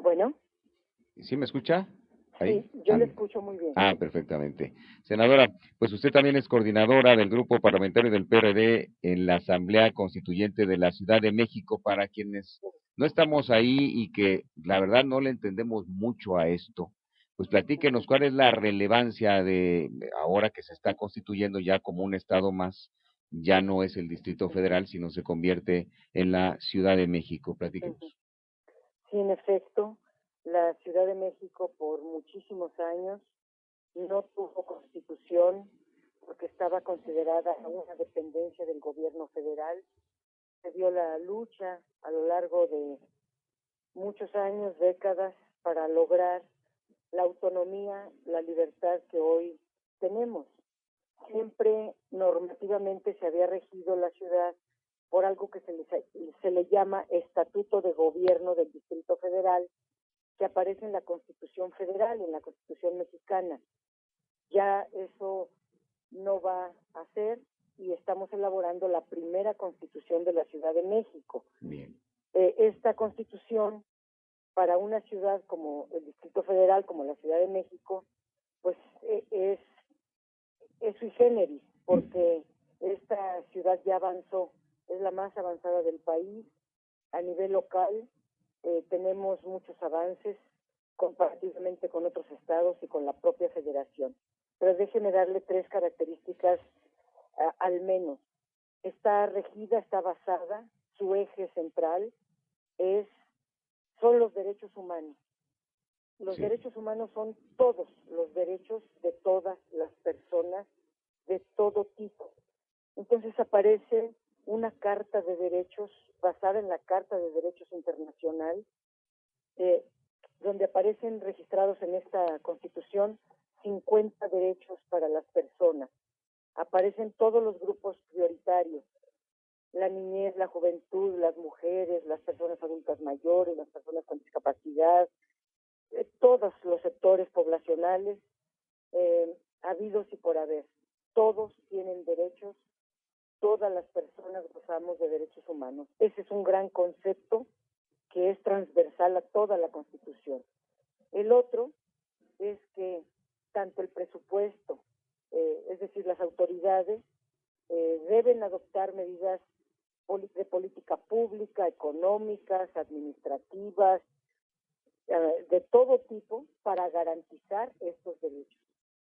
Bueno, ¿Sí me escucha? Ahí. sí, yo le escucho muy bien. Perfectamente. Senadora, pues usted también es coordinadora del grupo parlamentario del PRD en la Asamblea Constituyente de la Ciudad de México. Para quienes no estamos ahí y que la verdad no le entendemos mucho a esto, pues platíquenos cuál es la relevancia de ahora que se está constituyendo ya como un estado más, ya no es el Distrito Federal, sino se convierte en la Ciudad de México. Ujú. Platíquenos. Sí, en efecto, la Ciudad de México por muchísimos años no tuvo constitución porque estaba considerada una dependencia del gobierno federal. Se dio la lucha a lo largo de muchos años, décadas, para lograr la autonomía, la libertad que hoy tenemos. Siempre normativamente se había regido la ciudad por algo que se le llama Estatuto de Gobierno del Distrito Federal, que aparece en la Constitución Federal, en la Constitución Mexicana. Ya eso no va a ser y estamos elaborando la primera Constitución de la Ciudad de México. Bien. Esta Constitución, para una ciudad como el Distrito Federal, como la Ciudad de México, pues es sui generis, porque esta ciudad ya avanzó, es la más avanzada del país. A nivel local tenemos muchos avances comparativamente con otros estados y con la propia federación. Pero déjeme darle tres características al menos. Está regida, está basada, su eje central son los derechos humanos. Los derechos humanos son todos los derechos de todas las personas de todo tipo. Entonces aparece una carta de derechos basada en la Carta de Derechos Internacional, donde aparecen registrados en esta Constitución 50 derechos para las personas. Aparecen todos los grupos prioritarios: la niñez, la juventud, las mujeres, las personas adultas mayores, las personas con discapacidad, todos los sectores poblacionales, habidos y por haber. Todos tienen derechos, todas las personas gozamos de derechos humanos. Ese es un gran concepto que es transversal a toda la Constitución. El otro es que tanto el presupuesto, es decir, las autoridades, deben adoptar medidas de política pública, económicas, administrativas, de todo tipo para garantizar estos derechos.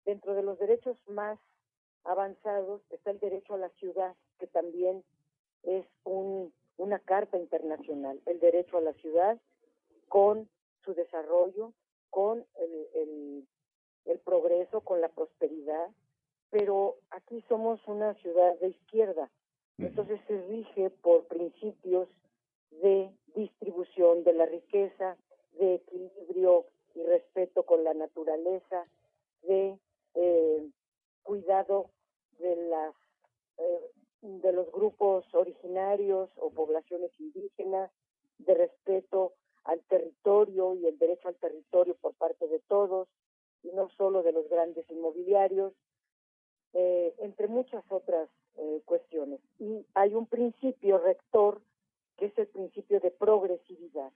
Dentro de los derechos más avanzados está el derecho a la ciudad, que también es una carta internacional, el derecho a la ciudad con su desarrollo, con el progreso, con la prosperidad, pero aquí somos una ciudad de izquierda, entonces se rige por principios de distribución de la riqueza, de equilibrio y respeto con la naturaleza, de cuidado de de los grupos originarios o poblaciones indígenas, de respeto al territorio y el derecho al territorio por parte de todos, y no solo de los grandes inmobiliarios, entre muchas otras cuestiones. Y hay un principio rector que es el principio de progresividad.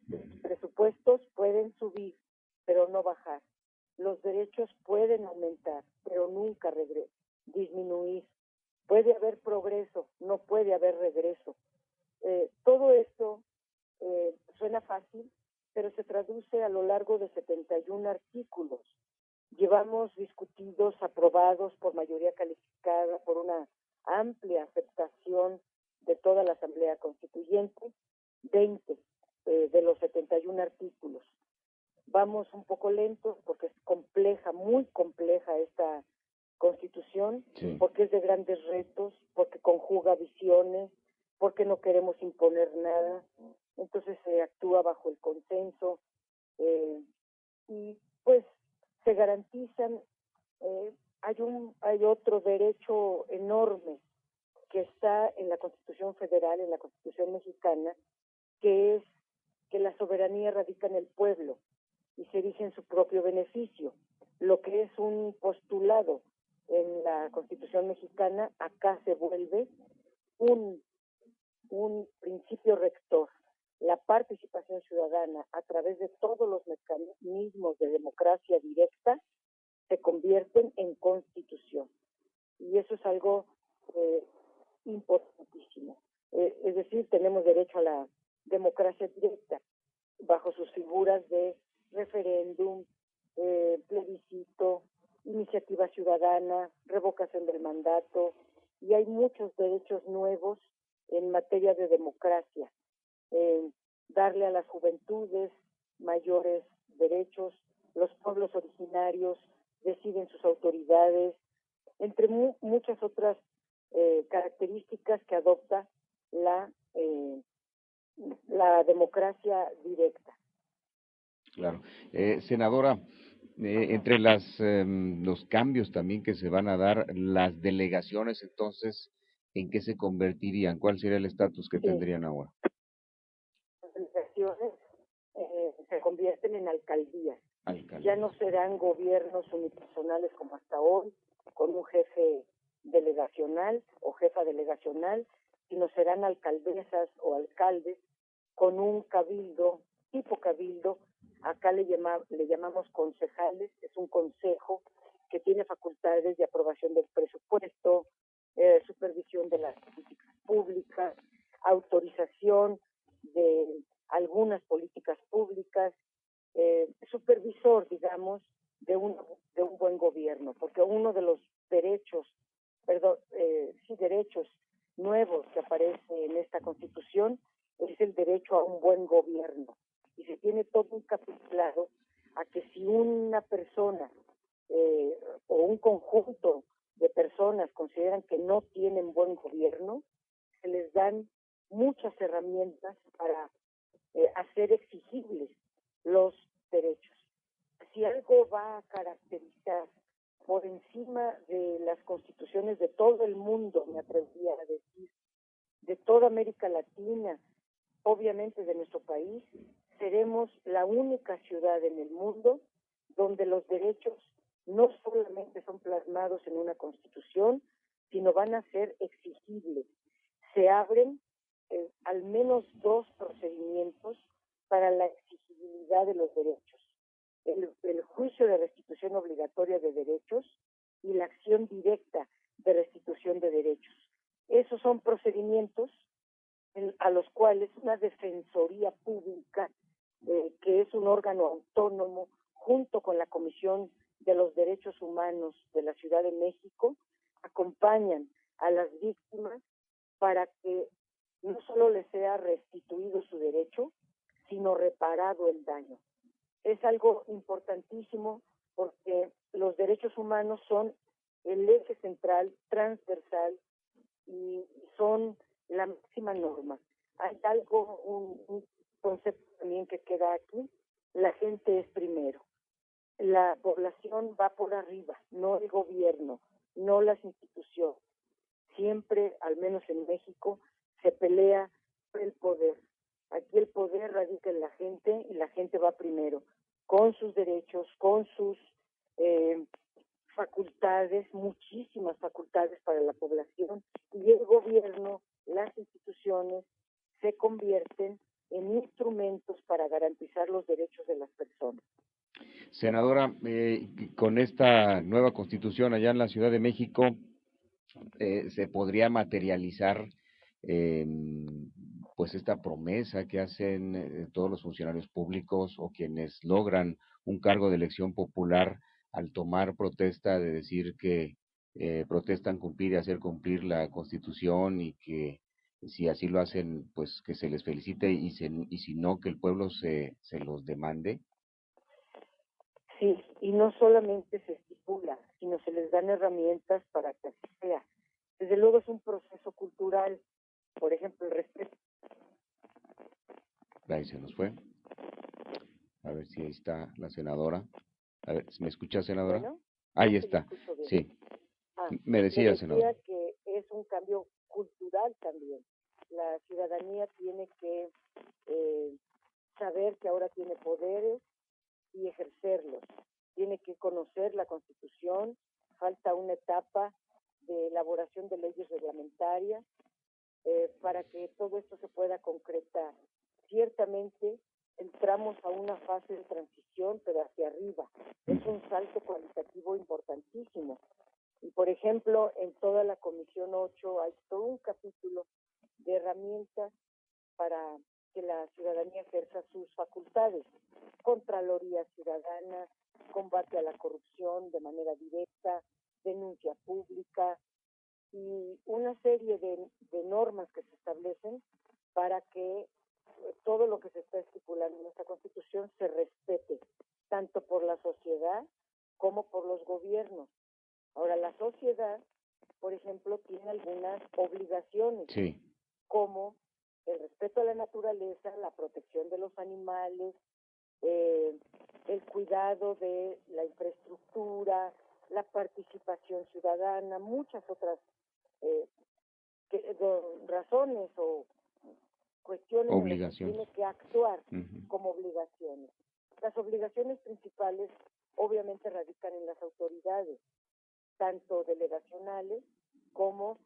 Los presupuestos pueden subir, pero no bajar. Los derechos pueden aumentar, pero nunca disminuir. Puede haber progreso, no puede haber regreso. Todo esto suena fácil, pero se traduce a lo largo de 71 artículos. Llevamos discutidos, aprobados por mayoría calificada, por una amplia aceptación de toda la Asamblea Constituyente, 20 de los 71 artículos. Vamos un poco lentos porque es compleja, muy compleja esta Constitución, porque es de grandes retos, porque conjuga visiones, porque no queremos imponer nada, entonces se actúa bajo el consenso y pues se garantizan, hay otro derecho enorme que está en la Constitución Federal, en la Constitución Mexicana, que es que la soberanía radica en el pueblo y se erige en su propio beneficio. Lo que es un postulado en la Constitución Mexicana, acá se vuelve un principio rector. La participación ciudadana a través de todos los mecanismos de democracia directa se convierten en constitución. Y eso es algo importantísimo. Es decir, tenemos derecho a la democracia directa bajo sus figuras de referéndum, plebiscito, iniciativa ciudadana, revocación del mandato, y hay muchos derechos nuevos en materia de democracia. Darle a las juventudes mayores derechos, los pueblos originarios deciden sus autoridades, entre muchas otras características que adopta la democracia directa. Claro. Senadora, entre los cambios también que se van a dar, las delegaciones, entonces, ¿en qué se convertirían? ¿Cuál sería el estatus que tendrían ahora? Las delegaciones se convierten en alcaldías. Ya no serán gobiernos unipersonales como hasta hoy, con un jefe delegacional o jefa delegacional, sino serán alcaldesas o alcaldes con un cabildo, tipo cabildo. Acá le llamamos concejales, es un consejo que tiene facultades de aprobación del presupuesto, supervisión de las políticas públicas, autorización de algunas políticas públicas, supervisor, digamos, de un buen gobierno, porque uno de los derechos nuevos que aparece en esta Constitución es el derecho a un buen gobierno. Y se tiene todo un capitulado a que si una persona o un conjunto de personas consideran que no tienen buen gobierno, se les dan muchas herramientas para hacer exigibles los derechos. Si algo va a caracterizar por encima de las constituciones de todo el mundo, me atrevería a decir, de toda América Latina, obviamente de nuestro país, seremos la única ciudad en el mundo donde los derechos no solamente son plasmados en una constitución, sino van a ser exigibles. Se abren al menos 2 procedimientos para la exigibilidad de los derechos. El juicio de restitución obligatoria de derechos y la acción directa de restitución de derechos. Esos son procedimientos a los cuales una defensoría pública, que es un órgano autónomo, junto con la Comisión de los Derechos Humanos de la Ciudad de México, acompañan a las víctimas para que no solo les sea restituido su derecho, sino reparado el daño. Es algo importantísimo porque los derechos humanos son el eje central, transversal, y son la máxima norma. Hay algo, un concepto también que queda aquí: la gente es primero. La población va por arriba, no el gobierno, no las instituciones. Siempre, al menos en México, se pelea por el poder. Aquí el poder radica en la gente y la gente va primero, con sus derechos, con sus facultades, muchísimas facultades para la población, y el gobierno, las instituciones, se convierten en instrumentos para garantizar los derechos de las personas. Senadora, con esta nueva Constitución allá en la Ciudad de México, ¿se podría materializar pues esta promesa que hacen todos los funcionarios públicos o quienes logran un cargo de elección popular al tomar protesta de decir que protestan cumplir y hacer cumplir la Constitución, y que si así lo hacen, pues que se les felicite, y si no, que el pueblo se los demande? Sí, y no solamente se estipula, sino se les dan herramientas para que así sea. Desde luego es un proceso cultural, por ejemplo, el respeto. Ahí se nos fue. A ver si ahí está la senadora. A ver, ¿me escucha, senadora? Bueno, Ahí está. Sí. Me decía, senadora, que es un cambio cultural también. La ciudadanía tiene que saber que ahora tiene poderes y ejercerlos. Tiene que conocer la Constitución. Falta una etapa de elaboración de leyes reglamentarias para que todo esto se pueda concretar. ciertamente entramos a una fase de transición, pero hacia arriba. Es un salto cualitativo importantísimo. Y, por ejemplo, en toda la Comisión 8 hay todo un capítulo de herramientas para que la ciudadanía ejerza sus facultades. Contraloría ciudadana, combate a la corrupción de manera directa, denuncia pública y una serie de normas que se establecen para que todo lo que se está estipulando en esta Constitución se respete, tanto por la sociedad como por los gobiernos. Ahora, la sociedad, por ejemplo, tiene algunas obligaciones, Sí. como el respeto a la naturaleza, la protección de los animales, el cuidado de la infraestructura, la participación ciudadana, muchas otras razones o cuestiones en las que tiene que actuar como obligaciones. Las obligaciones principales obviamente radican en las autoridades, tanto delegacionales como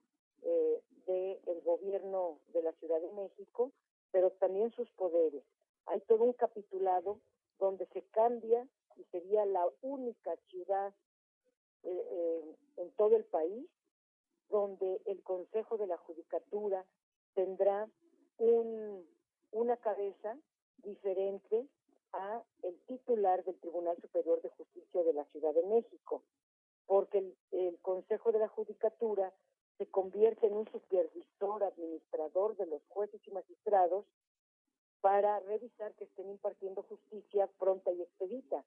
del gobierno de la Ciudad de México, pero también sus poderes. Hay todo un capitulado donde se cambia y sería la única ciudad en todo el país donde el Consejo de la Judicatura tendrá una cabeza diferente a el titular del Tribunal Superior de Justicia de la Ciudad de México, porque el Consejo de la Judicatura se convierte en un supervisor administrador de los jueces y magistrados para revisar que estén impartiendo justicia pronta y expedita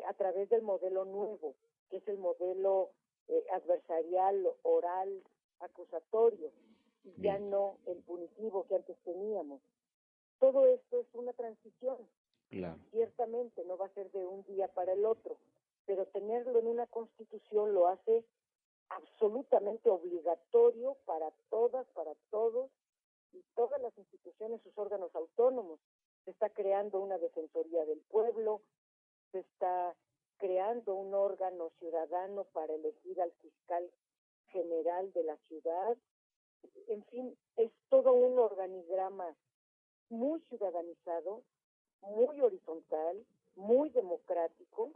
a través del modelo nuevo, que es el modelo adversarial, oral, acusatorio, y ya no el punitivo que antes teníamos. Todo esto es una transición. Claro. Ciertamente no va a ser de un día para el otro, pero tenerlo en una Constitución lo hace absolutamente obligatorio para todas, para todos, y todas las instituciones, sus órganos autónomos. Se está creando una Defensoría del Pueblo, se está creando un órgano ciudadano para elegir al fiscal general de la ciudad. En fin, es todo un organigrama muy ciudadanizado, muy horizontal, muy democrático,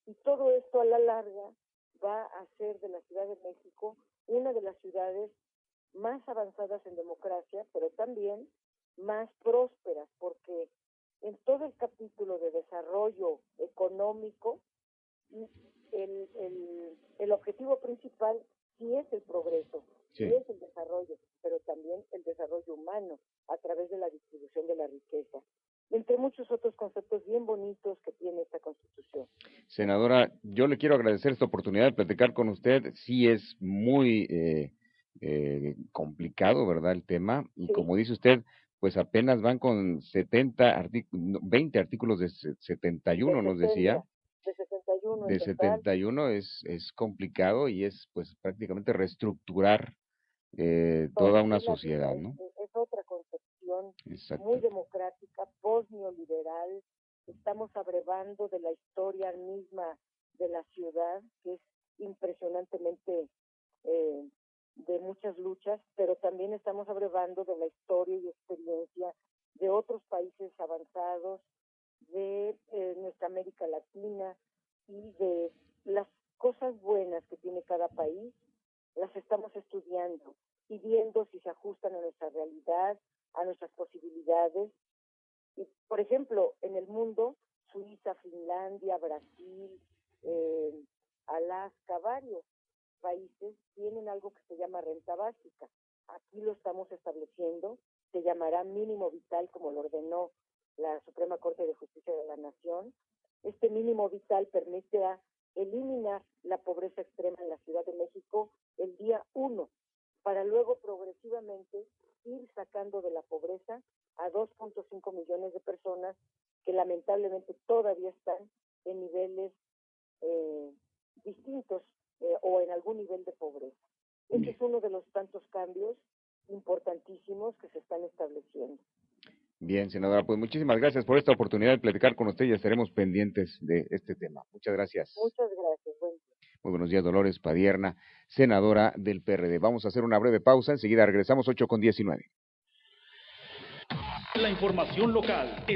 y todo esto a la larga va a hacer de la Ciudad de México una de las ciudades más avanzadas en democracia, pero también más prósperas, porque en todo el capítulo de desarrollo económico, el objetivo principal sí es el progreso, sí es el desarrollo, pero también el desarrollo humano a través de la distribución de la riqueza, entre muchos otros conceptos bien bonitos que tiene esta Constitución. Senadora, yo le quiero agradecer esta oportunidad de platicar con usted. Sí es muy complicado, ¿verdad?, el tema, y como dice usted, pues apenas van con 20 artículos de 71, nos decía. De 71 De 71 es complicado y es pues prácticamente reestructurar toda una sociedad, ¿no? Es otra concepción muy Exacto. democrática, post-neoliberal. Estamos abrevando de la historia misma de la ciudad, que es impresionantemente de muchas luchas, pero también estamos abrevando de la historia y experiencia de otros países avanzados, de nuestra América Latina, y de las cosas buenas que tiene cada país, las estamos estudiando y viendo si se ajustan a nuestra realidad, a nuestras posibilidades. Y, por ejemplo, en el mundo, Suiza, Finlandia, Brasil, Alaska, varios países tienen algo que se llama renta básica. Aquí lo estamos estableciendo, se llamará mínimo vital, como lo ordenó la Suprema Corte de Justicia de la Nación. Este mínimo vital permite eliminar la pobreza extrema en la Ciudad de México el día 1, para luego progresivamente ir sacando de la pobreza a 2.5 millones de personas que lamentablemente todavía están en niveles distintos o en algún nivel de pobreza. Este es uno de los tantos cambios importantísimos que se están estableciendo. Bien, senadora, pues muchísimas gracias por esta oportunidad de platicar con usted y estaremos pendientes de este tema. Muchas gracias. Muchas gracias. Buen día. Muy buenos días, Dolores Padierna, senadora del PRD. Vamos a hacer una breve pausa, enseguida regresamos 8:19. La información local está